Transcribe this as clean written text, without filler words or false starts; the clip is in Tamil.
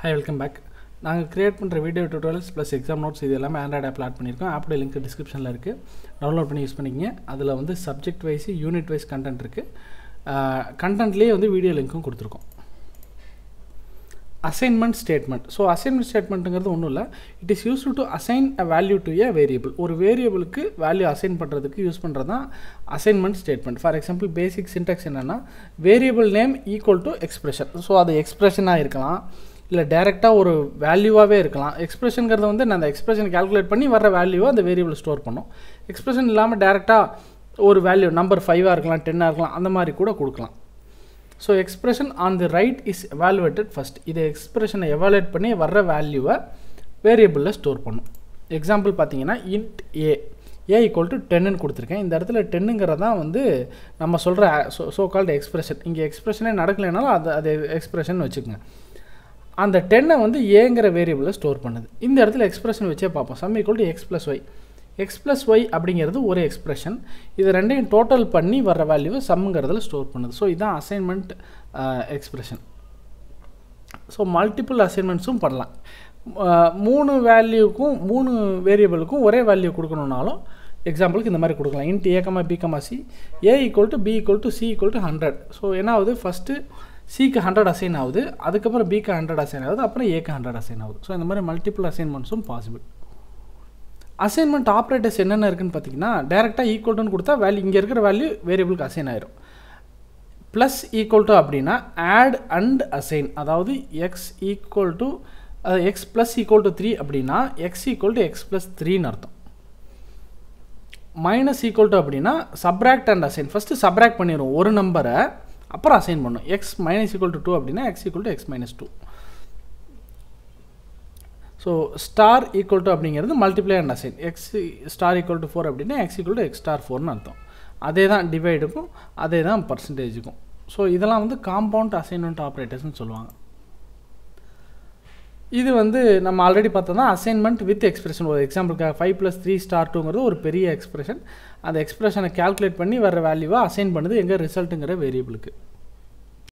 Hi, welcome back. நாங்கள் கிரியேட் பண்ணுற video tutorials plus exam notes இது எல்லாமே ஆண்ட்ராய்ட் ஆப்பில் ஆட் பண்ணியிருக்கோம். ஆப்போட லிங்க் டிஸ்கிரிப்ஷனில் இருக்குது. டவுன்லோட் பண்ணி யூஸ் பண்ணிக்கங்க. அதில் வந்து subject wise unit wise content இருக்குது. கண்டென்ட்லேயே வந்து வீடியோ லிங்க்கும் கொடுத்துருக்கோம். Assignment statement. ஸோ அசைன்மெண்ட் ஸ்டேட்மெண்ட்டுங்கிறது ஒன்றும் இல்லை. It is used to assign a value to a variable. ஒரு வேரியபிளுக்கு வேல்யூ அசைன் பண்ணுறதுக்கு யூஸ் பண்ணுறது தான் assignment statement. For example basic syntax என்னென்னா variable name equal to expression. So அது எக்ஸ்பிரஷனாக இருக்கலாம், இல்லை டேரெக்டாக ஒரு வேல்யூவாகவே இருக்கலாம். எக்ஸ்பிரஷனுங்கிறது வந்து நான் அந்த எக்ஸ்பிரஷன் கால்குலேட் பண்ணி வர வேல்யூவை அந்த வேரியபிள் ஸ்டோர் பண்ணும். எக்ஸ்பிரஷன் இல்லாமல் டேரெக்டாக ஒரு வேல்யூ நம்பர் 5ஆக இருக்கலாம், 10ஆக இருக்கலாம், அந்த மாதிரி கூட கொடுக்கலாம். So expression on the right is evaluated first. இதை எக்ஸ்பிரஷனை எவாலுவேட் பண்ணி வர்ற வேல்யூவை வேரியபிளில் ஸ்டோர் பண்ணும். எக்ஸாம்பிள் பார்த்தீங்கன்னா இன்ட் ஏ ஈக்குவல் டு 10ன்னு கொடுத்துருக்கேன். இந்த இடத்துல 10ங்கிறது தான் வந்து நம்ம சொல்கிற ஸோ கால்டு எக்ஸ்பிரஷன். இங்கே எக்ஸ்பிரஷனே நடக்கலைனாலும் அது எக்ஸ்பிரஷன் வச்சுக்கோங்க. அந்த 10ஐ வந்து ஏங்கிற வேரியபிளில் ஸ்டோர் பண்ணுது. இந்த இடத்துல எக்ஸ்பிரஷன் வச்சே பார்ப்போம். Sum equal to x plus y. X plus y அப்படிங்கிறது ஒரு எக்ஸ்பிரஷன். இது ரெண்டையும் டோட்டல் பண்ணி வர வேல்யூவை சம்ங்கிறதுல ஸ்டோர் பண்ணுது. ஸோ இதுதான் அசைன்மெண்ட் எக்ஸ்பிரஷன். ஸோ மல்டிபிள் அசைன்மெண்ட்ஸும் பண்ணலாம். 3 வேல்யூக்கும் 3 வேரியபிளுக்கும் ஒரே வேல்யூ கொடுக்கணுன்னாலும் எக்ஸாம்பிளுக்கு இந்த மாதிரி கொடுக்கலாம். Int a comma b comma c a equal to b equal to c equal to 100. So என்ன ஆகுது, ஃபஸ்ட்டு சிக்கு 100 அசைன் ஆகுது, அதுக்கப்புறம் பிக்கு 100 அசைன் ஆகுது, அப்புறம் ஏக்கு 100 அசைன் ஆகுது. ஸோ இந்த மாதிரி மல்டிபிள் அசைன்மெண்ட்ஸும் பாசிபிள். அசைன்மெண்ட் ஆப்ரேட்டர்ஸ் என்னென்ன இருக்குன்னு பார்த்தீங்கன்னா, டேரெக்டாக ஈக்குவல்ட்டுன்னு கொடுத்தா வேல்யூ இங்கே இருக்கிற வேல்யூ வேரியபிளுக்கு அசைன் ஆயிரும். ப்ளஸ் ஈக்குவல் டு அப்படின்னா ஆட் அண்ட் அசைன். அதாவது x equal to x plus equal to 3 அப்படின்னா x equal to x plus 3ன்னு அர்த்தம். மைனஸ் ஈக்குவல் டு அப்படின்னா subtract and assign. First subtract பண்ணிடுவோம் ஒரு நம்பரை, அப்புறம் அசைன் பண்ணும். எக்ஸ் மைனஸ் ஈக்குவல் டு 2 அப்படின்னா x equal to x minus 2. So star equal to அப்படிங்கிறது multiply and assign. X star equal to 4 அப்படின்னா x equal to x star 4ன்னு அர்த்தம். அதே தான் டிவைடுக்கும் அதே தான் பர்சன்டேஜுக்கும். ஸோ இதெல்லாம் வந்து காம்பவுண்ட் அசைன்மெண்ட் ஆப்ரேட்டர்ஸ்னு சொல்லுவாங்க. இது வந்து நம்ம ஆல்ரெடி பார்த்தோம்னா அசைன்மெண்ட் வித் எக்ஸ்பிரஷன். ஒரு எக்ஸாம்பிளுக்காக 5 + 3 * 2ங்கிறது ஒரு பெரிய எக்ஸ்பிரஷன். அந்த எக்ஸ்பிரஷனை கால்குலேட் பண்ணி வர வேல்யூவை அசைன் பண்ணுது எங்கள் ரிசல்ட்டுங்கிற வேரியபிளுக்கு.